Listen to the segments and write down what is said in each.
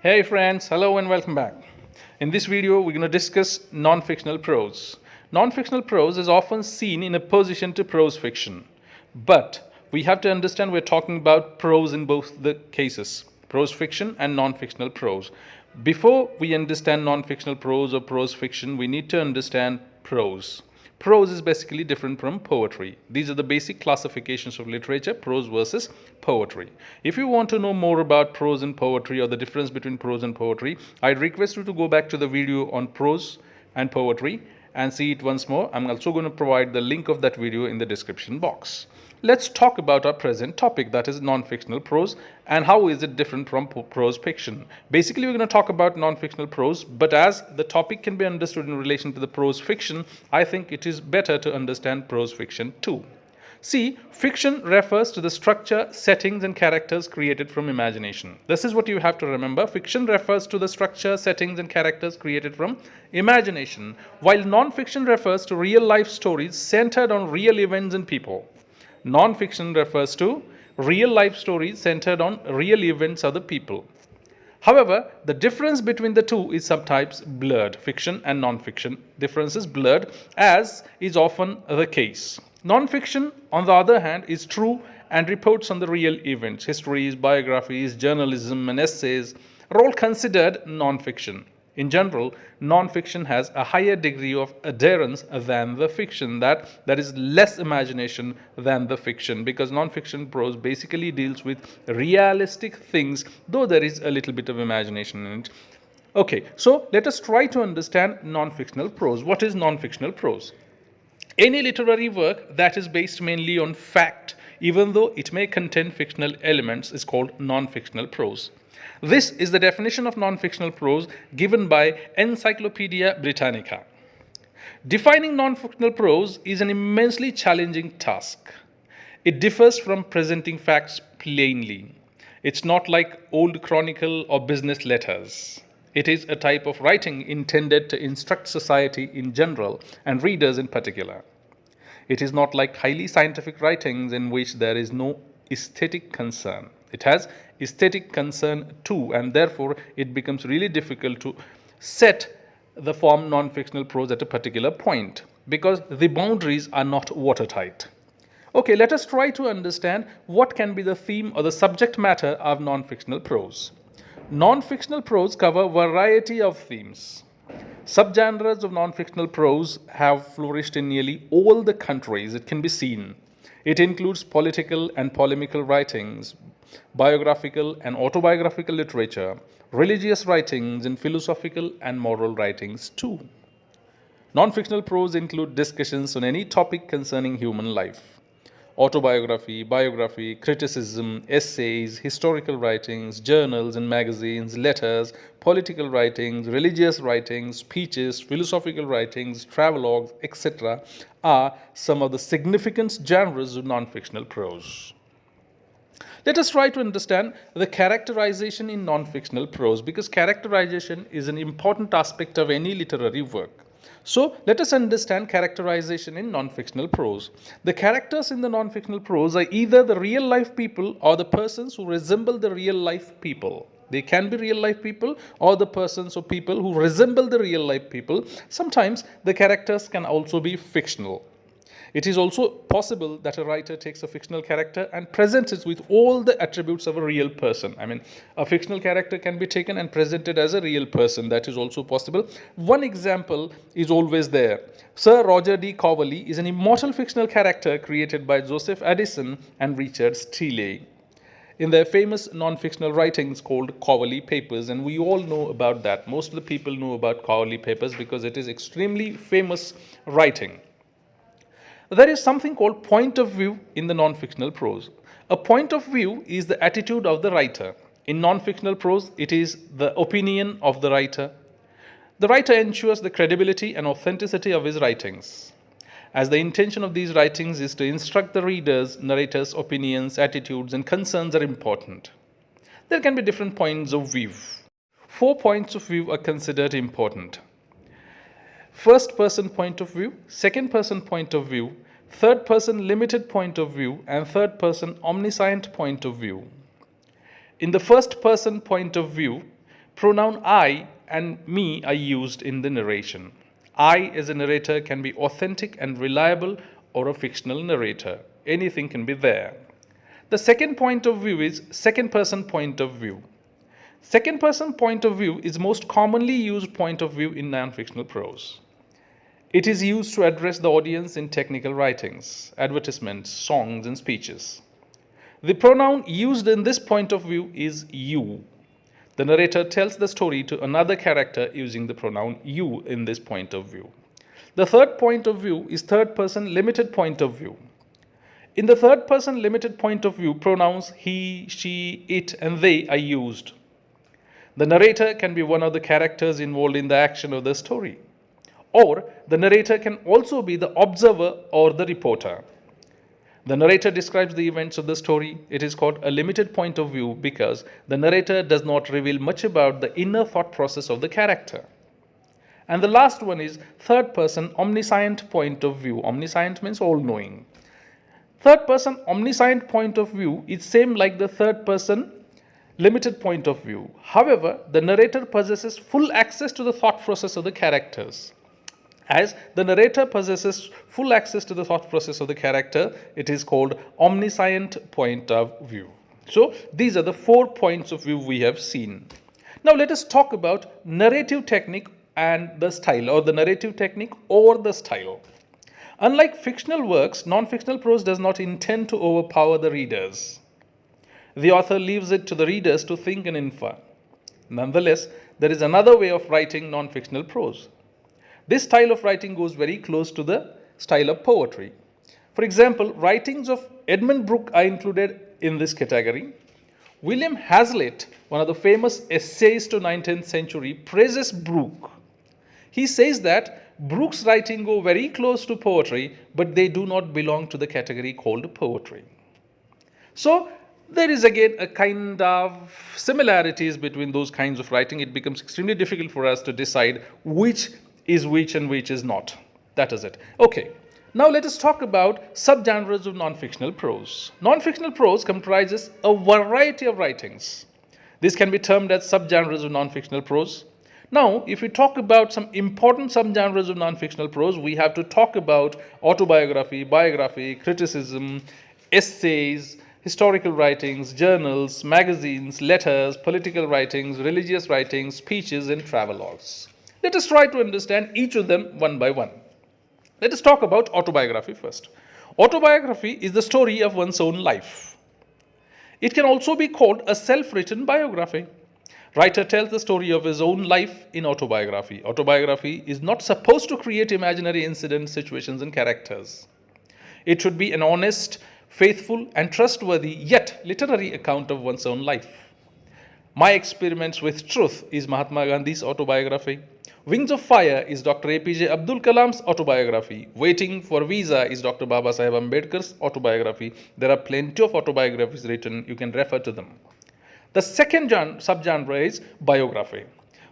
Hey friends, hello and welcome back. In this video, we're going to discuss non-fictional prose. Non-fictional prose is often seen in opposition to prose fiction, but we have to understand we're talking about prose in both the cases, prose fiction and non-fictional prose. Before we understand non-fictional prose or prose fiction, we need to understand prose. Prose is basically different from poetry. These are the basic classifications of literature, prose versus poetry. If you want to know more about prose and poetry or the difference between prose and poetry, I'd request you to go back to the video on prose and poetry and see it once more. I'm also going to provide the link of that video in the description box. Let's talk about our present topic, that is non-fictional prose, and how is it different from prose fiction. Basically, we're going to talk about non-fictional prose, but as the topic can be understood in relation to the prose fiction, I think it is better to understand prose fiction too. See, fiction refers to the structure, settings, and characters created from imagination. This is what you have to remember. Fiction refers to the structure, settings, and characters created from imagination, while non-fiction refers to real-life stories centered on real events and people. Non-fiction refers to real-life stories centered on real events or the people. However, the difference between the two is sometimes blurred. Fiction and non-fiction difference is blurred, as is often the case. Non-fiction, on the other hand, is true and reports on the real events. Histories, biographies, journalism, and essays are all considered non-fiction. In general, non-fiction has a higher degree of adherence than the fiction. That is less imagination than the fiction, because non-fiction prose basically deals with realistic things, though there is a little bit of imagination in it. Okay, so let us try to understand non-fictional prose. What is non-fictional prose? Any literary work that is based mainly on fact, even though it may contain fictional elements, is called non-fictional prose. This is the definition of non-fictional prose given by Encyclopedia Britannica. Defining non-fictional prose is an immensely challenging task. It differs from presenting facts plainly. It's not like old chronicle or business letters. It is a type of writing intended to instruct society in general and readers in particular. It is not like highly scientific writings in which there is no aesthetic concern. It has aesthetic concern too, and therefore it becomes really difficult to set the form non-fictional prose at a particular point, because the boundaries are not watertight. Okay, let us try to understand what can be the theme or the subject matter of non-fictional prose. Non-fictional prose cover a variety of themes. Subgenres of non-fictional prose have flourished in nearly all the countries it can be seen. It includes political and polemical writings, biographical and autobiographical literature, religious writings, and philosophical and moral writings too. Non-fictional prose include discussions on any topic concerning human life. Autobiography, biography, criticism, essays, historical writings, journals and magazines, letters, political writings, religious writings, speeches, philosophical writings, travelogues, etc. are some of the significant genres of non-fictional prose. Let us try to understand the characterization in non-fictional prose, because characterization is an important aspect of any literary work. So let us understand characterization in non-fictional prose. The characters in the non-fictional prose are either the real life people or the persons who resemble the real life people. They can be real life people or the persons or people who resemble the real life people. Sometimes the characters can also be fictional. It is also possible that a writer takes a fictional character and presents it with all the attributes of a real person. I mean, a fictional character can be taken and presented as a real person. That is also possible. One example is always there. Sir Roger D. Coverley is an immortal fictional character created by Joseph Addison and Richard Steele in their famous non-fictional writings called Coverley Papers, and we all know about that. Most of the people know about Coverley Papers because it is extremely famous writing. There is something called point of view in the non-fictional prose. A point of view is the attitude of the writer. In non-fictional prose, it is the opinion of the writer. The writer ensures the credibility and authenticity of his writings, as the intention of these writings is to instruct the readers. Narrator's opinions, attitudes, and concerns are important. There can be different points of view. 4 points of view are considered important. First person point of view, second person point of view, third person limited point of view, and third person omniscient point of view. In the first person point of view, Pronoun I and me are used in the narration. I as a narrator can be authentic and reliable or a fictional narrator. Anything can be there. The second point of view is second person point of view. Second person point of view is most commonly used point of view in non-fictional prose. It is used to address the audience in technical writings, advertisements, songs, and speeches. The pronoun used in this point of view is you. The narrator tells the story to another character using the pronoun you in this point of view. The third point of view is third person limited point of view. In the third person limited point of view, pronouns he, she, it, and they are used. The narrator can be one of the characters involved in the action of the story. Or the narrator can also be the observer or the reporter. The narrator describes the events of the story. It is called a limited point of view because the narrator does not reveal much about the inner thought process of the character. And the last one is third person omniscient point of view. Omniscient means all-knowing. Third person omniscient point of view is same like the third person limited point of view. However, the narrator possesses full access to the thought process of the characters. As the narrator possesses full access to the thought process of the character, it is called omniscient point of view. So these are the 4 points of view we have seen. Now let us talk about narrative technique and the style, or the narrative technique or the style. Unlike fictional works, non-fictional prose does not intend to overpower the readers. The author leaves it to the readers to think and infer. Nonetheless, there is another way of writing non-fictional prose. This style of writing goes very close to the style of poetry. For example, writings of Edmund Burke are included in this category. William Hazlitt, one of the famous essayists of 19th century, praises Burke. He says that Burke's writing go very close to poetry, but they do not belong to the category called poetry. So there is again a kind of similarities between those kinds of writing. It becomes extremely difficult for us to decide which is which and which is not. That is it. Okay, now let us talk about subgenres of non-fictional prose. Non-fictional prose comprises a variety of writings. This can be termed as subgenres of non-fictional prose. Now, if we talk about some important subgenres of non-fictional prose, we have to talk about autobiography, biography, criticism, essays, historical writings, journals, magazines, letters, political writings, religious writings, speeches, and travelogues. Let us try to understand each of them one by one. Let us talk about autobiography first. Autobiography is the story of one's own life. It can also be called a self-written biography. Writer tells the story of his own life in autobiography. Autobiography is not supposed to create imaginary incidents, situations, and characters. It should be an honest, faithful, and trustworthy, yet literary account of one's own life. My Experiments with Truth is Mahatma Gandhi's autobiography. Wings of Fire is Dr. APJ Abdul Kalam's autobiography. Waiting for Visa is Dr. Babasaheb Ambedkar's autobiography. There are plenty of autobiographies written. You can refer to them. The second subgenre is biography.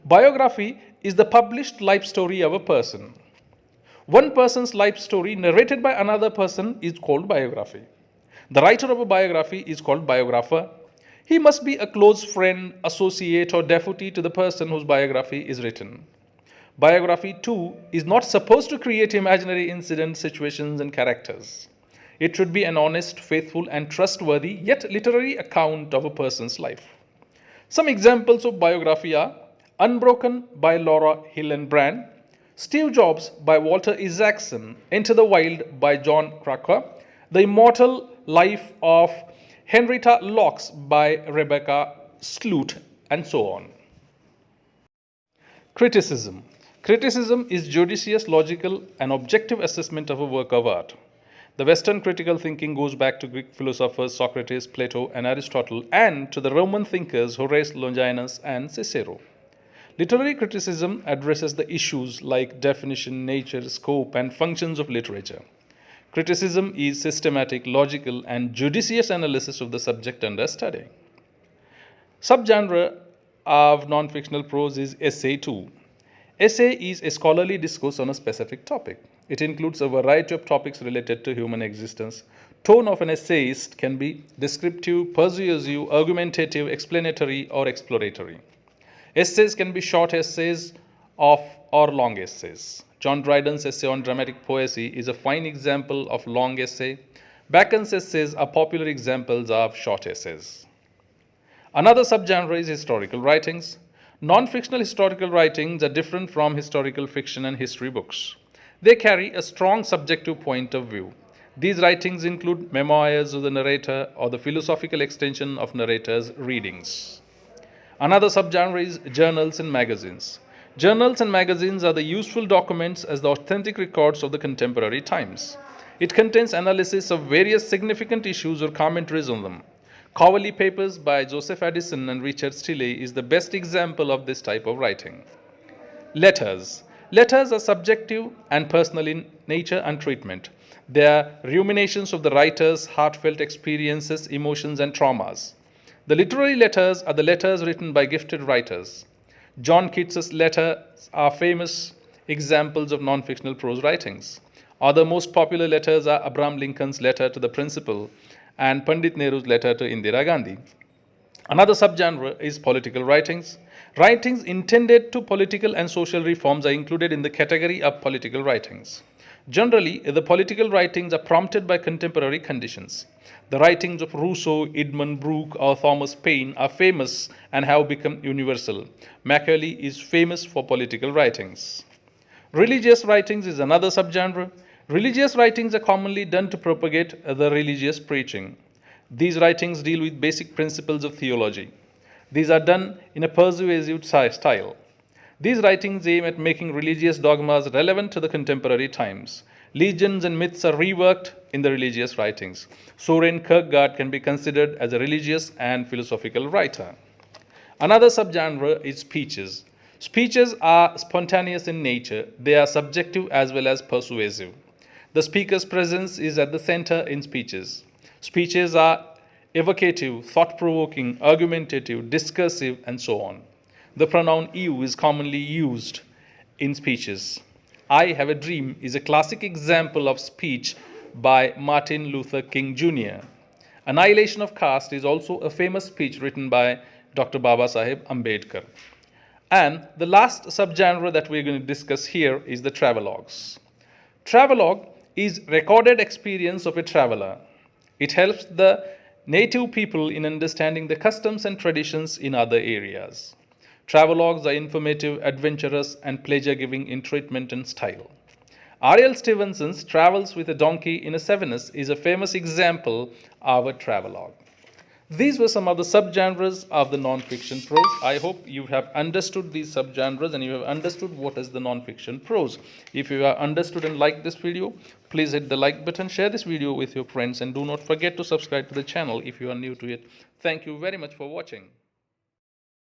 Biography is the published life story of a person. One person's life story narrated by another person is called biography. The writer of a biography is called biographer. He must be a close friend, associate, or devotee to the person whose biography is written. Biography, too, is not supposed to create imaginary incidents, situations, and characters. It should be an honest, faithful, and trustworthy, yet literary account of a person's life. Some examples of biography are Unbroken by Laura Hillenbrand, Steve Jobs by Walter Isaacson, Enter the Wild by John Krakauer, The Immortal Life of Henrietta Lacks by Rebecca Skloot, and so on. Criticism. Criticism is judicious, logical, and objective assessment of a work of art. The Western critical thinking goes back to Greek philosophers Socrates, Plato, and Aristotle, and to the Roman thinkers Horace, Longinus, and Cicero. Literary criticism addresses the issues like definition, nature, scope, and functions of literature. Criticism is systematic, logical, and judicious analysis of the subject under study. Subgenre of non-fictional prose is essay 2. Essay is a scholarly discourse on a specific topic. It includes a variety of topics related to human existence. Tone of an essayist can be descriptive, persuasive, argumentative, explanatory, or exploratory. Essays can be short essays of or long essays. John Dryden's essay on dramatic poesy is a fine example of long essay. Bacon's essays are popular examples of short essays. Another subgenre is historical writings. Non-fictional historical writings are different from historical fiction and history books. They carry a strong subjective point of view. These writings include memoirs of the narrator or the philosophical extension of narrator's readings. Another subgenre is journals and magazines. Journals and magazines are the useful documents as the authentic records of the contemporary times. It contains analysis of various significant issues or commentaries on them. Coverley Papers by Joseph Addison and Richard Stille is the best example of this type of writing. Letters. Letters are subjective and personal in nature and treatment. They are ruminations of the writer's heartfelt experiences, emotions, and traumas. The literary letters are the letters written by gifted writers. John Keats's letters are famous examples of non-fictional prose writings. Other most popular letters are Abraham Lincoln's letter to the principal and Pandit Nehru's letter to Indira Gandhi. Another subgenre is political writings. Writings intended to political and social reforms are included in the category of political writings. Generally, the political writings are prompted by contemporary conditions. The writings of Rousseau, Edmund Burke, or Thomas Paine are famous and have become universal. Macaulay is famous for political writings. Religious writings is another subgenre. Religious writings are commonly done to propagate the religious preaching. These writings deal with basic principles of theology. These are done in a persuasive style. These writings aim at making religious dogmas relevant to the contemporary times. Legends and myths are reworked in the religious writings. Soren Kierkegaard can be considered as a religious and philosophical writer. Another subgenre is speeches. Speeches are spontaneous in nature. They are subjective as well as persuasive. The speaker's presence is at the center in speeches. Speeches are evocative, thought-provoking, argumentative, discursive, and so on. The pronoun you is commonly used in speeches. I Have a Dream is a classic example of speech by Martin Luther King Jr. Annihilation of Caste is also a famous speech written by Dr. Babasaheb Ambedkar. And the last subgenre that we're going to discuss here is the travelogues. Travelogue is recorded experience of a traveler. It helps the native people in understanding the customs and traditions in other areas. Travelogues are informative, adventurous, and pleasure-giving in treatment and style. R.L. Stevenson's Travels with a Donkey in a Savannah is a famous example of a travelogue. These were some of the subgenres of the non-fiction prose. I hope you have understood these subgenres and you have understood what is the non-fiction prose. If you have understood and liked this video, please hit the like button, share this video with your friends, and do not forget to subscribe to the channel if you are new to it. Thank you very much for watching.